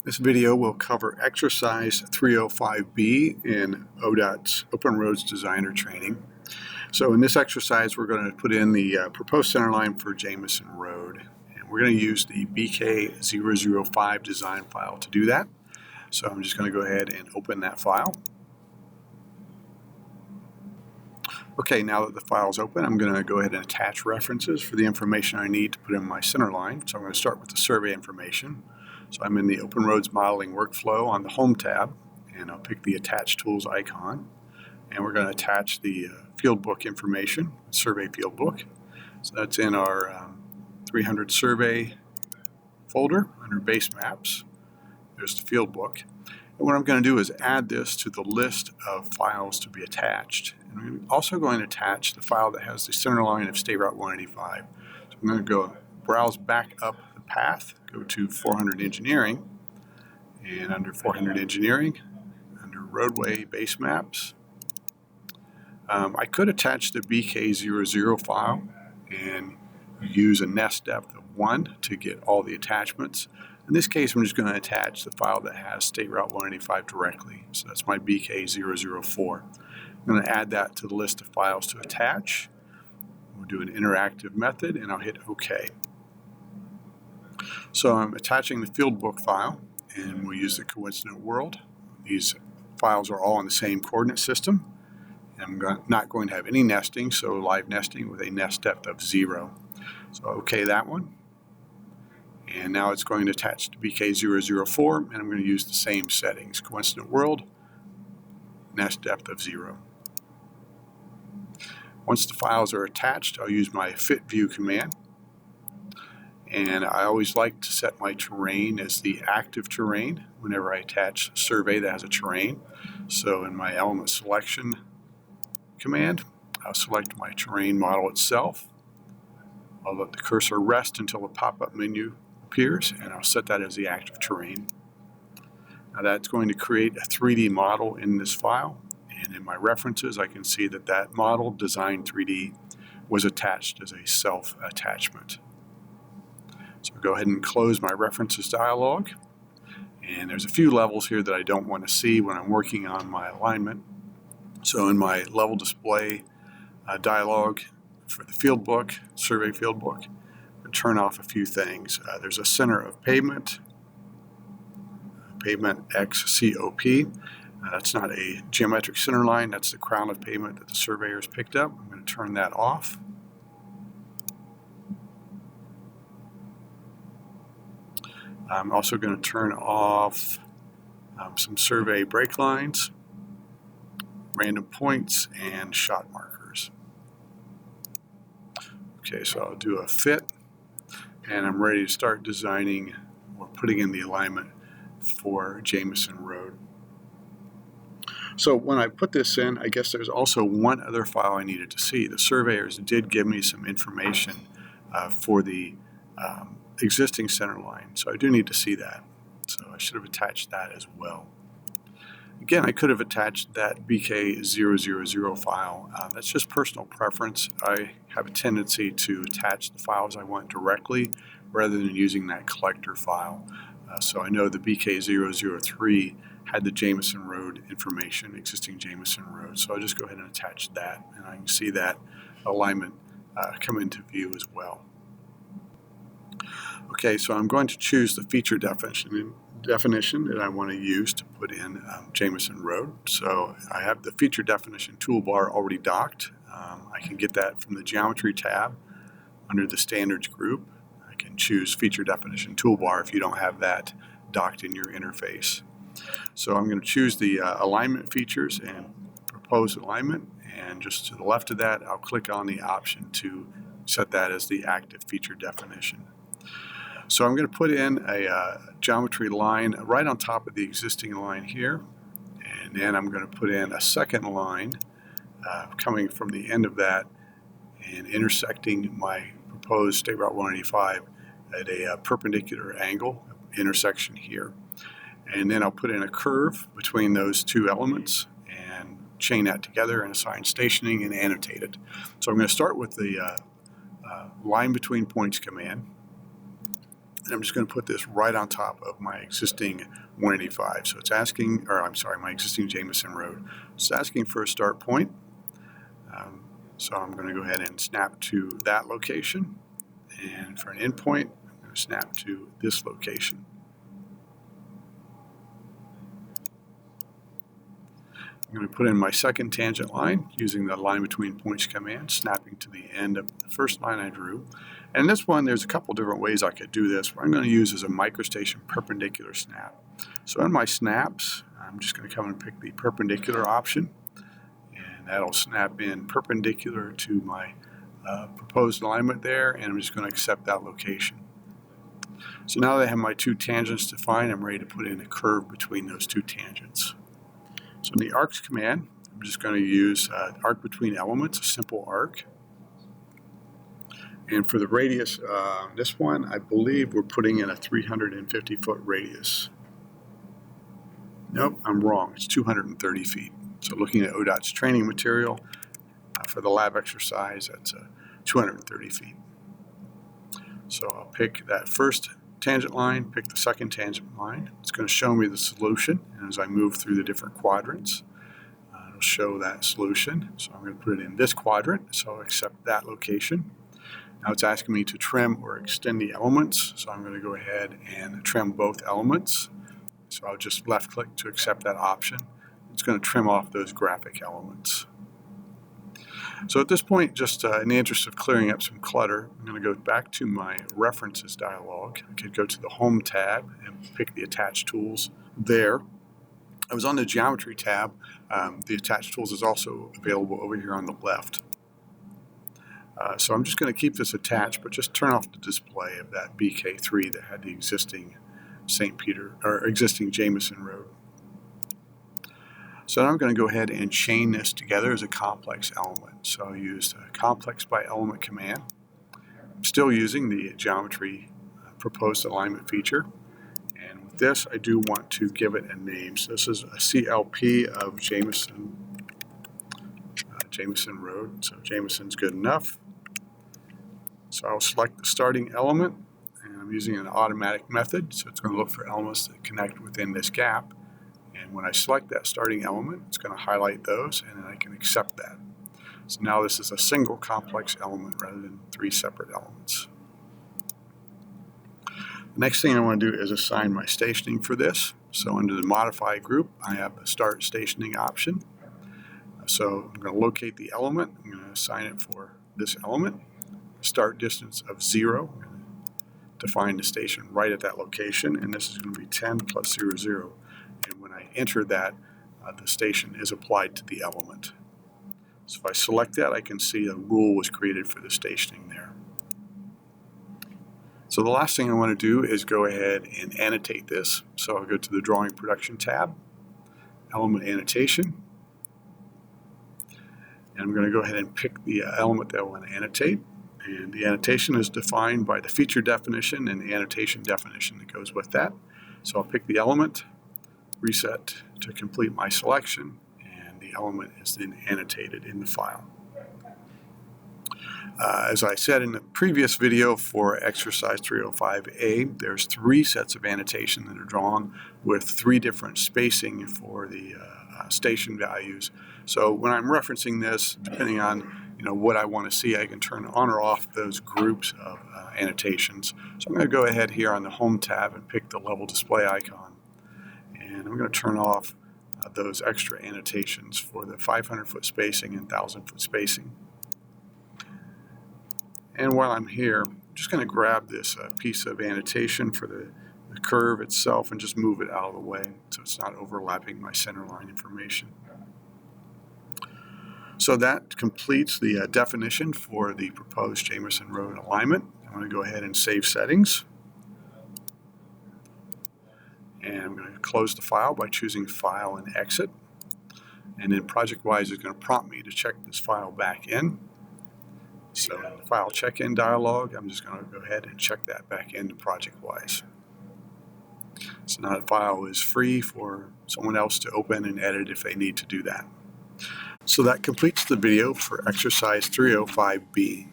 This video will cover exercise 305B in ODOT's Open Roads Designer Training. So in this exercise, we're going to put in the proposed center line for Jamison Road. And we're going to use the BK005 design file to do that. So I'm just going to go ahead and open that file. Okay, now that the file is open, I'm going to go ahead and attach references for the information I need to put in my center line. So I'm going to start with the survey information. So I'm in the Open Roads Modeling Workflow on the Home tab, and I'll pick the Attach Tools icon. And we're going to attach the field book information, survey field book. So that's in our 300 survey folder under Base Maps. There's the field book. And what I'm going to do is add this to the list of files to be attached. And I'm also going to attach the file that has the center line of State Route 185. So I'm going to go browse back up the path, go to 400 Engineering, and under 400 Engineering, under Roadway Base Maps, I could attach the BK00 file and use a nest depth of 1 to get all the attachments. In this case, I'm just going to attach the file that has State Route 185 directly. So that's my BK004. I'm going to add that to the list of files to attach. We'll do an interactive method, and I'll hit OK. So I'm attaching the field book file, and we'll use the coincident world. These files are all on the same coordinate system. I'm not going to have any nesting, so live nesting with a nest depth of 0. So OK that one. And now it's going to attach to BK004, and I'm going to use the same settings. Coincident world, nest depth of 0. Once the files are attached, I'll use my fit view command. And I always like to set my terrain as the active terrain whenever I attach a survey that has a terrain. So in my element selection command, I'll select my terrain model itself. I'll let the cursor rest until the pop-up menu appears, and I'll set that as the active terrain. Now that's going to create a 3D model in this file, and in my references I can see that that model, Design 3D, was attached as a self-attachment. So I'll go ahead and close my references dialog, and there's a few levels here that I don't want to see when I'm working on my alignment. So in my level display dialog for the field book, survey field book, turn off a few things. There's a center of pavement, pavement XCOP. That's not a geometric center line, that's the crown of pavement that the surveyor's picked up. I'm going to turn that off. I'm also going to turn off some survey break lines, random points, and shot markers. Okay, so I'll do a fit, and I'm ready to start designing or putting in the alignment for Jamison Road. So when I put this in, I guess there's also one other file I needed to see. The surveyors did give me some information for the existing center line, so I do need to see that. So I should have attached that as well. Again, I could have attached that BK000 file. That's just personal preference. I have a tendency to attach the files I want directly rather than using that collector file. So I know the BK003 had the Jamison Road information, existing Jamison Road. So I'll just go ahead and attach that, and I can see that alignment come into view as well. Okay, so I'm going to choose the feature definition that I want to use to put in Jamison Road. So I have the feature definition toolbar already docked. I can get that from the Geometry tab under the Standards group. I can choose feature definition toolbar if you don't have that docked in your interface. So I'm going to choose the alignment features and propose alignment, and just to the left of that I'll click on the option to set that as the active feature definition. So I'm going to put in a geometry line right on top of the existing line here, and then I'm going to put in a second line coming from the end of that and intersecting my proposed State Route 185 at a perpendicular angle intersection here. And then I'll put in a curve between those two elements and chain that together and assign stationing and annotate it. So I'm going to start with the line between points command. And I'm just going to put this right on top of my existing 185. So it's asking, or I'm sorry, my existing Jamison Road. It's asking for a start point. So I'm going to go ahead and snap to that location. And for an endpoint, I'm going to snap to this location. I'm going to put in my second tangent line using the line between points command, snapping to the end of the first line I drew. And this one, there's a couple different ways I could do this. What I'm going to use is a microstation perpendicular snap. So in my snaps, I'm just going to come and pick the perpendicular option. And that'll snap in perpendicular to my proposed alignment there. And I'm just going to accept that location. So now that I have my two tangents defined, I'm ready to put in a curve between those two tangents. So in the arcs command, I'm just going to use arc between elements, a simple arc. And for the radius, this one, I believe we're putting in a 350-foot radius. Nope, I'm wrong. It's 230 feet. So looking at ODOT's training material, for the lab exercise, that's 230 feet. So I'll pick that first tangent line, pick the second tangent line. It's going to show me the solution. And as I move through the different quadrants, it'll show that solution. So I'm going to put it in this quadrant. So I'll accept that location. Now it's asking me to trim or extend the elements. So I'm going to go ahead and trim both elements. So I'll just left click to accept that option. It's going to trim off those graphic elements. So at this point, just in the interest of clearing up some clutter, I'm going to go back to my references dialog. I could go to the Home tab and pick the attached tools there. I was on the Geometry tab. The attached tools is also available over here on the left. So I'm just going to keep this attached, but just turn off the display of that BK3 that had the existing St. Peter or existing Jamison Road. So now I'm going to go ahead and chain this together as a complex element. So I'll use the complex by element command. I'm still using the geometry proposed alignment feature. And with this, I do want to give it a name. So this is a CLP of Jamison Road. So Jamison's good enough. So I'll select the starting element, and I'm using an automatic method. So it's going to look for elements that connect within this gap. And when I select that starting element, it's going to highlight those, and then I can accept that. So now this is a single complex element rather than three separate elements. The next thing I want to do is assign my stationing for this. So under the Modify group, I have a Start Stationing option. So I'm going to locate the element. I'm going to assign it for this element. Start distance of 0. I'm going to define the station right at that location, and this is going to be 10 plus 0, 0. And when I enter that, the station is applied to the element. So if I select that, I can see a rule was created for the stationing there. So the last thing I want to do is go ahead and annotate this. So I'll go to the Drawing Production tab, Element Annotation, and I'm going to go ahead and pick the element that I want to annotate. And the annotation is defined by the feature definition and the annotation definition that goes with that. So I'll pick the element, reset to complete my selection, and the element is then annotated in the file. As I said in the previous video for exercise 305A, there's 3 sets of annotation that are drawn with 3 different spacing for the station values. So when I'm referencing this, depending on what I want to see, I can turn on or off those groups of annotations. So I'm going to go ahead here on the Home tab and pick the level display icon. And I'm going to turn off those extra annotations for the 500-foot spacing and 1,000-foot spacing. And while I'm here, I'm just going to grab this piece of annotation for the curve itself and just move it out of the way so it's not overlapping my center line information. So that completes the definition for the proposed Jamison Road alignment. I'm going to go ahead and save settings. And I'm going to close the file by choosing File and Exit. And then ProjectWise is going to prompt me to check this file back in. So in the File Check-In dialog, I'm just going to go ahead and check that back into ProjectWise. So now the file is free for someone else to open and edit if they need to do that. So that completes the video for exercise 305B.